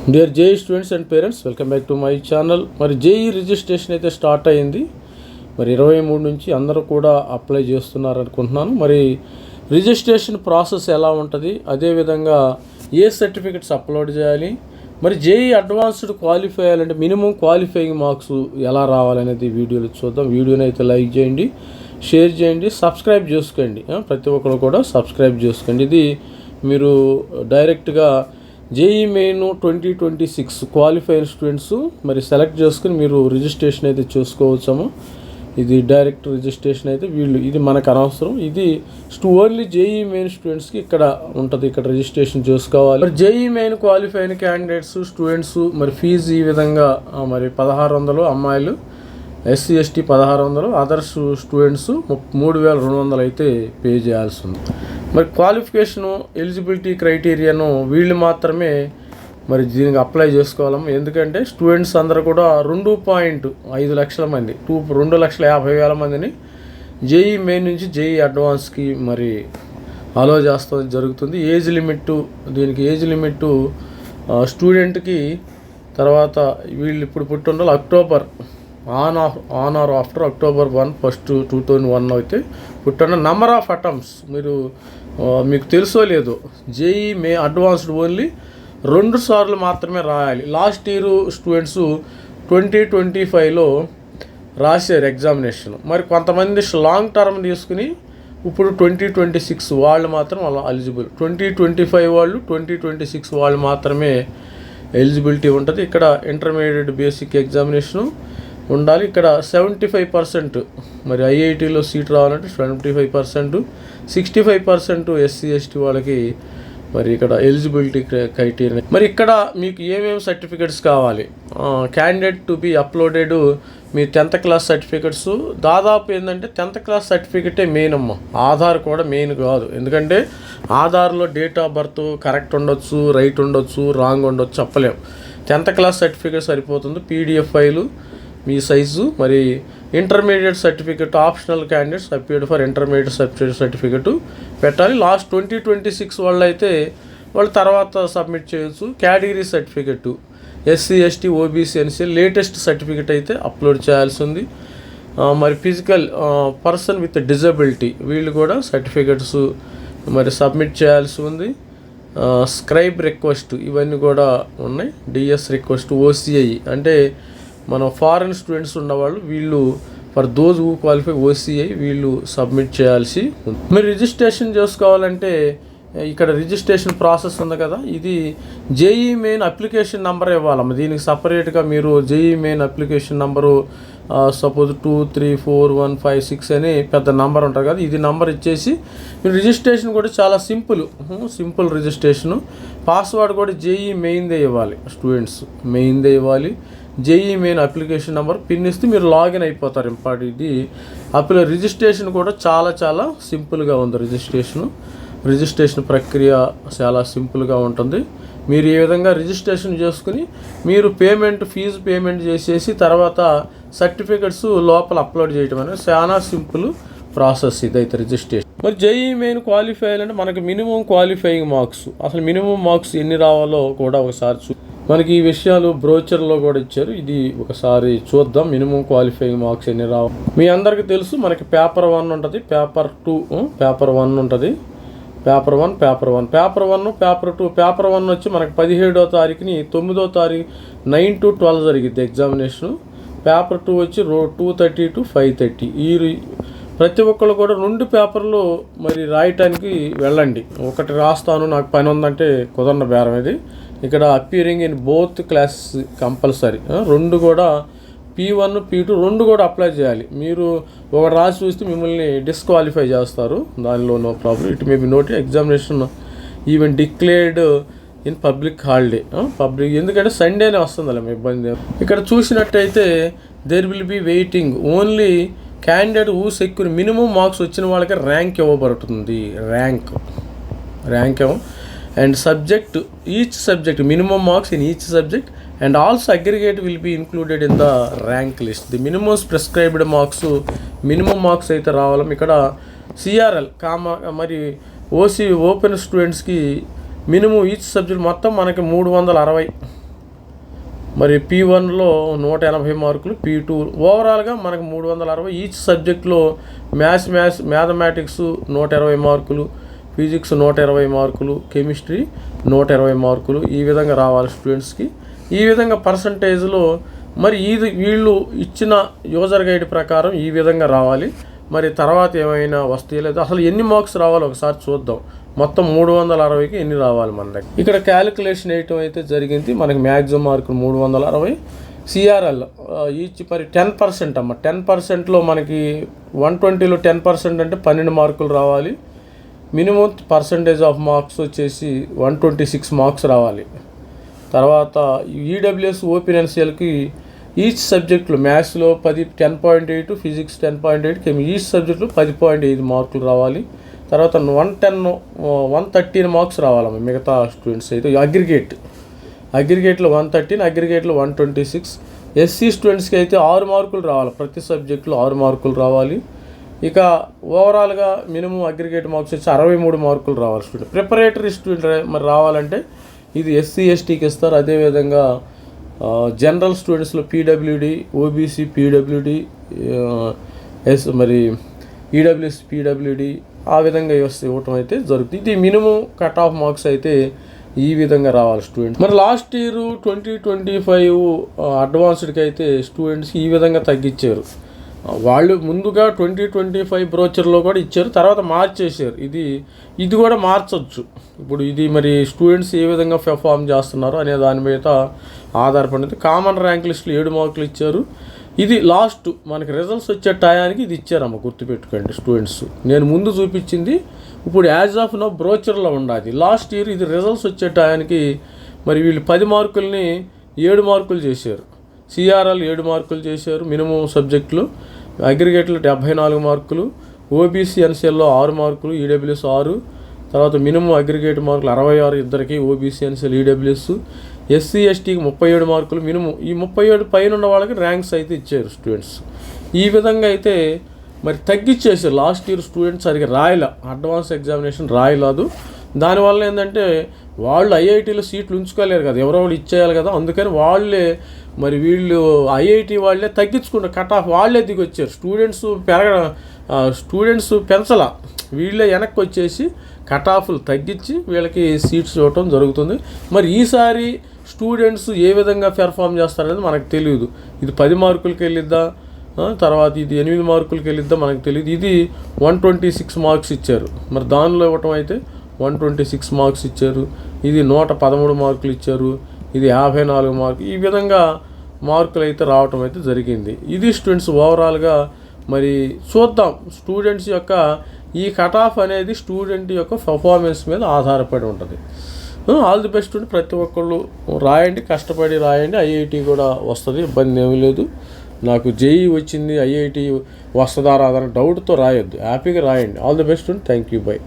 Dear JEE students and parents, welcome back to my channel. మరి JEE registration అయితే start అయ్యింది. మరి 23 నుంచి అందరూ కూడా అప్లై చేస్తున్నారు అనుకుంటున్నాను. మరి రిజిస్ట్రేషన్ ప్రాసెస్ ఎలా ఉంటుంది, అదేవిధంగా ఏ సర్టిఫికెట్స్ అప్లోడ్ చేయాలి, మరి జేఈ అడ్వాన్స్డ్ క్వాలిఫై అయ్యాలంటే మినిమం క్వాలిఫైయింగ్ మార్క్స్ ఎలా రావాలనేది వీడియోలో చూద్దాం. వీడియోని అయితే లైక్ చేయండి, షేర్ చేయండి, సబ్స్క్రైబ్ చేసుకోండి. ప్రతి ఒక్కరు కూడా సబ్స్క్రైబ్ చేసుకోండి. ఇది మీరు డైరెక్ట్గా జేఈ మెయిన్ 2026 క్వాలిఫైడ్ స్టూడెంట్స్ మరి సెలెక్ట్ చేసుకుని మీరు రిజిస్ట్రేషన్ అయితే చేసుకోవచ్చాము. ఇది డైరెక్ట్ రిజిస్ట్రేషన్ అయితే ఇది మనకు అనవసరం. ఇది ఓన్లీ జేఈ మెయిన్ స్టూడెంట్స్కి ఇక్కడ ఉంటుంది, ఇక్కడ రిజిస్ట్రేషన్ చేసుకోవాలి. మరి జేఈ మెయిన్ క్వాలిఫై అయిన క్యాండిడేట్స్ స్టూడెంట్స్ మరి ఫీజు ఈ విధంగా మరి 1600 అమ్మాయిలు, ఎస్సీ ఎస్టీ 1600, అదర్స్ స్టూడెంట్స్ 3200 అయితే పే చేయాల్సి ఉంది. మరి క్వాలిఫికేషను ఎలిజిబిలిటీ క్రైటీరియాను వీళ్ళు మాత్రమే మరి దీనికి అప్లై చేసుకోవాలము. ఎందుకంటే స్టూడెంట్స్ అందరూ కూడా 2.5 లక్షల మంది 2,50,000 మందిని జేఈ మెయిన్ నుంచి జేఈ అడ్వాన్స్కి మరి అలో చేస్తూ జరుగుతుంది. దీనికి ఏజ్ లిమిట్ స్టూడెంట్కి తర్వాత వీళ్ళు ఇప్పుడు పుట్టిండాలి October on or after October 1, 2001 అయితే పుట్టిన. నెంబర్ ఆఫ్ అటెంప్ట్స్ మీకు తెలుసో లేదో, జేఈ అడ్వాన్స్డ్ ఓన్లీ 2 సార్లు మాత్రమే రాయాలి. లాస్ట్ ఇయర్ స్టూడెంట్స్ 2025లో రాశారు ఎగ్జామినేషన్. మరి కొంతమంది లాంగ్ టర్మ్ తీసుకుని ఇప్పుడు 2026 వాళ్ళు మాత్రం అలా ఎలిజిబుల్. 2025 వాళ్ళు 2026 వాళ్ళు మాత్రమే ఎలిజిబిలిటీ ఉంటుంది. ఇక్కడ ఇంటర్మీడియట్ బేసిక్ ఎగ్జామినేషను ఉండాలి. ఇక్కడ 75% మరి ఐఐటీలో సీట్ రావాలంటే 75%, 65% ఎస్సీ ఎస్టీ వాళ్ళకి మరి ఇక్కడ ఎలిజిబిలిటీ క్రైటీరియా. మరి ఇక్కడ మీకు ఏమేమి సర్టిఫికెట్స్ కావాలి, candidate to be uploaded me 10th class certificates. దాదాపు ఏంటంటే 10th క్లాస్ సర్టిఫికెటే మెయిన్ అమ్మ, ఆధార్ కూడా మెయిన్ కాదు. ఎందుకంటే ఆధార్లో డేట్ ఆఫ్ బర్త్ కరెక్ట్ ఉండొచ్చు, రైట్ ఉండొచ్చు, రాంగ్ ఉండొచ్చు, చెప్పలేము. 10th క్లాస్ సర్టిఫికెట్ సరిపోతుంది. పీడిఎఫ్ ఫైలు మీ సైజు. మరి intermediate certificate optional candidates applied for intermediate certificate పెట్టాలి. లాస్ట్ 2026 వాళ్ళు అయితే వాళ్ళు తర్వాత సబ్మిట్ చేయొచ్చు. Category certificate SC ST OBC NCL latest certificate అయితే అప్లోడ్ చేయాల్సి ఉంది. మరి ఫిజికల్ పర్సన్ విత్ డిజబిలిటీ వీళ్ళు కూడా సర్టిఫికెట్స్ మరి సబ్మిట్ చేయాల్సి ఉంది. స్క్రైబ్ రిక్వెస్ట్ ఇవన్నీ కూడా ఉన్నాయి. డిఎస్ రిక్వెస్ట్, ఓసిఐ అంటే మన ఫారెన్ స్టూడెంట్స్ ఉన్నవాళ్ళు వీళ్ళు for those who qualify OCI వీళ్ళు సబ్మిట్ చేయాల్సి ఉంది. మీరు రిజిస్ట్రేషన్ చేసుకోవాలంటే ఇక్కడ రిజిస్ట్రేషన్ ప్రాసెస్ ఉంది కదా, ఇది జేఈ మెయిన్ అప్లికేషన్ నెంబర్ ఇవ్వాలమ్మ. దీనికి సపరేట్గా మీరు JEE main application number suppose 23415 అని పెద్ద నెంబర్ ఉంటుంది కదా, ఇది నెంబర్ ఇచ్చేసి మీరు రిజిస్ట్రేషన్ కూడా చాలా సింపుల్ రిజిస్ట్రేషను. పాస్వర్డ్ కూడా జేఈ మెయిన్దే ఇవ్వాలి, స్టూడెంట్స్ మెయిన్దే ఇవ్వాలి. JEE main application number pin ఇస్తే మీరు లాగిన్ అయిపోతారు. ఇది రిజిస్ట్రేషన్ కూడా చాలా సింపుల్గా ఉంది. రిజిస్ట్రేషన్ ప్రక్రియ చాలా సింపుల్గా ఉంటుంది. మీరు ఈ విధంగా రిజిస్ట్రేషన్ చేసుకుని మీరు ఫీజు పేమెంట్ చేసేసి తర్వాత సర్టిఫికెట్స్ లోపల అప్లోడ్ చేయడం అనేది చాలా సింపుల్ ప్రాసెస్ ఇదైతే రిజిస్ట్రేషన్. మరి జేఈ మెయిన్ క్వాలిఫై అయ్యాలంటే మనకి మినిమం క్వాలిఫైయింగ్ మార్క్స్, అసలు మినిమం మార్క్స్ ఎన్ని రావాలో కూడా ఒకసారి మనకి ఈ విషయాలు బ్రోచర్లో కూడా ఇచ్చారు. ఇది ఒకసారి చూద్దాం. మినిమం క్వాలిఫైయింగ్ మార్క్స్ ఎన్ని రావాలి మీ అందరికీ తెలుసు. మనకి పేపర్ 1 ఉంటుంది, పేపర్ 2, పేపర్ 1 ఉంటుంది, paper 1, paper 1, paper 1, paper 2. Paper 1 వచ్చి మనకి 17వ తారీఖుని 9వ తారీఖు 9 to 12 జరిగిద్ది ఎగ్జామినేషను. పేపర్ 2 వచ్చి 2:30 to 5:30. ప్రతి ఒక్కళ్ళు కూడా 2 పేపర్లు మరి రాయటానికి వెళ్ళండి. ఒకటి రాస్తాను నాకు పని ఉందంటే కుదరన బేరం ఇది. ఇక్కడ appearing in both class compulsory. 2 కూడా P1, P2 2 కూడా అప్లై చేయాలి. మీరు ఒకటి రాసి చూస్తే మిమ్మల్ని డిస్క్వాలిఫై చేస్తారు, దానిలో no problem. It may be noted examination even declared in public holiday. ఎందుకంటే సండేనే వస్తుంది అలా ఇబ్బంది. ఇక్కడ చూసినట్టయితే there will be waiting only candidate who secure minimum marks వచ్చిన వాళ్ళకి ర్యాంక్ ఇవ్వబడుతుంది. Rank and subject each subject minimum marks in each subject and also aggregate will be included in the rank list. The minimums prescribed minimum marks అయితే రావాలి. ఇక్కడ CRL మరి OC open స్టూడెంట్స్కి minimum each subject మొత్తం మనకి 360 మరి P1లో 180 మార్కులు, P2 ఓవరాల్గా మనకు 360. ఈచ్ సబ్జెక్ట్లో మ్యాథమెటిక్స్ 120 మార్కులు, ఫిజిక్స్ 120 మార్కులు, కెమిస్ట్రీ 120 మార్కులు, ఈ విధంగా రావాలి స్టూడెంట్స్కి. ఈ విధంగా పర్సంటేజ్లో మరి వీళ్ళు ఇచ్చిన యూజర్ గైడ్ ప్రకారం ఈ విధంగా రావాలి. మరి తర్వాత ఏమైనా వస్తాయో లేదా అసలు ఎన్ని మార్క్స్ రావాలో ఒకసారి చూద్దాం. మొత్తం 360కి ఎన్ని రావాలి మన దగ్గర. ఇక్కడ క్యాలిక్యులేషన్ వేయటం అయితే జరిగింది. మనకి మ్యాక్సిమం మార్కులు 360. సిఆర్ఎల్ ఈచ్ మరి 10% అమ్మ. 10%లో మనకి 120లో 10% అంటే 12 మార్కులు రావాలి. మినిమం పర్సంటేజ్ ఆఫ్ మార్క్స్ వచ్చేసి 126 మార్క్స్ రావాలి. తర్వాత ఈడబ్ల్యూఎస్ ఓపెన్ ఎన్సిఎల్కి ఈచ్ సబ్జెక్టులో మ్యాథ్స్లో 10.8, ఫిజిక్స్ 10.8, ఈచ్ సబ్జెక్టులో 10.5 మార్కులు రావాలి. తర్వాత 113 మార్క్స్ రావాలమ్మ మిగతా స్టూడెంట్స్ అయితే. అగ్రిగేట్లో 113, అగ్రిగేట్లో 126. ఎస్సీ స్టూడెంట్స్కి అయితే 6 మార్కులు రావాలి. ప్రతి సబ్జెక్టులో 6 మార్కులు రావాలి. ఇక ఓవరాల్గా మినిమం అగ్రిగేట్ మార్క్స్ వచ్చి 63 మార్కులు రావాలి స్టూడెంట్. ప్రిపరేటరీ స్టూడెంట్ మరి రావాలంటే ఇది ఎస్సీ ఎస్టీకి ఇస్తారు. అదేవిధంగా జనరల్ స్టూడెంట్స్లో పీడబ్ల్యూడి, ఓబీసీ పీడబ్ల్యూడి, మరి ఈడబ్ల్యూఎస్ పీడబ్ల్యూడి ఆ విధంగా ఇవ్వటం అయితే జరుగుతుంది. ఇది మినిమం కట్ ఆఫ్ మార్క్స్ అయితే ఈ విధంగా రావాలి స్టూడెంట్స్. మరి లాస్ట్ ఇయర్ 2025 అడ్వాన్స్డ్కి అయితే స్టూడెంట్స్ ఈ విధంగా తగ్గించారు. వాళ్ళు ముందుగా 2025 బ్రోచర్లో కూడా ఇచ్చారు, తర్వాత మార్చేసారు. ఇది కూడా మార్చవచ్చు. ఇప్పుడు ఇది మరి స్టూడెంట్స్ ఏ విధంగా పెర్ఫామ్ చేస్తున్నారు అనే దాని మీద ఆధారపడింది. కామన్ ర్యాంక్ లిస్టులు 7 మార్కులు ఇచ్చారు. ఇది లాస్ట్ మనకి రిజల్ట్స్ వచ్చే టయానికి ఇది ఇచ్చారమ్మ, గుర్తుపెట్టుకోండి స్టూడెంట్స్. నేను ముందు చూపించింది ఇప్పుడు యాజ్ ఆఫ్ నో బ్రోచర్లో ఉండాలి. లాస్ట్ ఇయర్ ఇది రిజల్ట్స్ వచ్చే టయానికి మరి వీళ్ళు 10 మార్కుల్ని 7 మార్కులు చేశారు. సిఆర్ఎల్ 7 మార్కులు చేశారు మినిమం సబ్జెక్టులు. అగ్రిగేట్లో 74 మార్కులు, ఓబీసీ ఎన్సిఎల్లో 6 మార్కులు, ఈడబ్ల్యూఎస్ 6. తర్వాత మినిమం అగ్రిగేట్ మార్కులు 66 ఇద్దరికి, ఓబీసీ ఎన్సిఎల్ ఈడబ్ల్యూఎస్. ఎస్సీ ఎస్టీకి 37 మార్కులు మినిమం. ఈ 37 పైన ఉన్న వాళ్ళకి ర్యాంక్స్ అయితే ఇచ్చారు స్టూడెంట్స్. ఈ విధంగా అయితే మరి తగ్గించేసారు. లాస్ట్ ఇయర్ స్టూడెంట్స్ సరిగ్గా రాయలే, అడ్వాన్స్ ఎగ్జామినేషన్ రాయలేదు. దానివల్ల ఏంటంటే వాళ్ళు ఐఐటీలో సీట్లు ఉంచుకోలేరు కదా, ఎవరో వాళ్ళు ఇచ్చేయాలి కదా. అందుకని వాళ్ళే మరి వీళ్ళు ఐఐటి వాళ్ళే తగ్గించుకుంటారు, కట్ ఆఫ్ వాళ్ళే దిగొచ్చారు. స్టూడెంట్స్ పెంచలా, వీళ్ళే వెనక్కి వచ్చేసి కట్ ఆఫ్లు తగ్గించి వీళ్ళకి సీట్స్ ఇవ్వటం జరుగుతుంది. మరి ఈసారి స్టూడెంట్స్ ఏ విధంగా పెర్ఫామ్ చేస్తారనేది మనకు తెలియదు. ఇది 10 మార్కులకి వెళ్ళిద్దా, తర్వాత ఇది 8 మార్కులకి వెళ్ళిద్దా మనకు తెలియదు. ఇది 126 మార్క్స్ ఇచ్చారు. మరి దానిలో ఇవ్వటం అయితే 126 మార్క్స్ ఇచ్చారు. ఇది 113 మార్కులు ఇచ్చారు. ఇది 54 మార్కులు. ఈ విధంగా మార్కులు అయితే రావటం అయితే జరిగింది. ఇది స్టూడెంట్స్ ఓవరాల్గా మరి చూద్దాం. స్టూడెంట్స్ యొక్క ఈ కట్ ఆఫ్ అనేది స్టూడెంట్ యొక్క పర్ఫార్మెన్స్ మీద ఆధారపడి ఉంటుంది. All the best. ప్రతి ఒక్కళ్ళు రాయండి, కష్టపడి రాయండి. ఐఐటి కూడా వస్తుంది, ఇబ్బంది ఏమీ లేదు. నాకు జేఈ వచ్చింది, ఐఐటి వస్తుందా రాదని డౌట్తో రాయొద్దు, హ్యాపీగా రాయండి. All the best. Thank you, by.